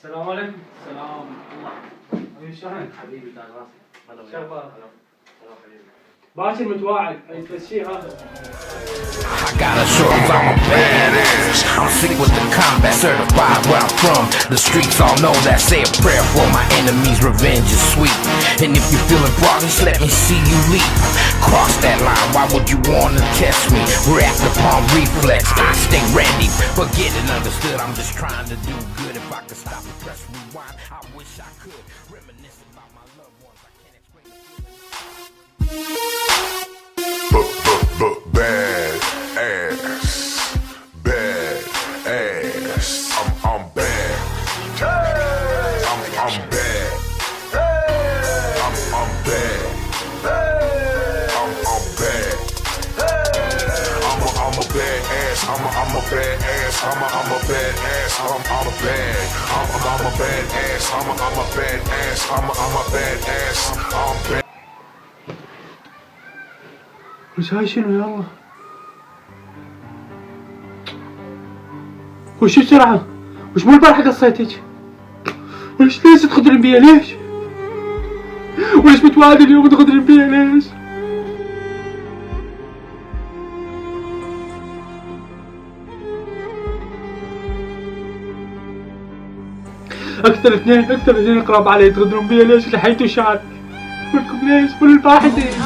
السلام عليكم. السلام الله. حبيبي شلونك؟ حبيبي تاج راسي. هلا شو اخبارك؟ هلا حبيبي. باكر متواعد تمشيه هذا. I gotta show 'em I'm a badass. I'm sick with the combat, certified where I'm from. The streets all know that. Say a prayer for my enemies, revenge is sweet. And if you're feeling progress, let me see you leap. Cross that line, why would you wanna test me? React upon reflex, I stay ready. Forget it, understood, I'm just trying to do good. If I could stop and press rewind, I wish I could. Reminisce about my loved ones, I can't explain it. Bad ass, bad ass. I'm bad. I'm bad. I'm bad. I'm bad. I'm a bad ass. I'm a bad ass. I'm a bad ass. I'm a bad. I'm a bad ass. I'm a bad ass. I'm a bad ass. I'm bad. وش هاي شنو يا الله؟ وش بسرعة؟ وش مو البارحة قصيتك؟ وليش تخدرين بيا ليش؟ وليش متوعد اليوم تخدرين بيا ليش؟ أكثر اثنين قراب علي تغدرون بيا ليش؟ لحيتوا شعري. ولكم ليش؟ وللباحثين.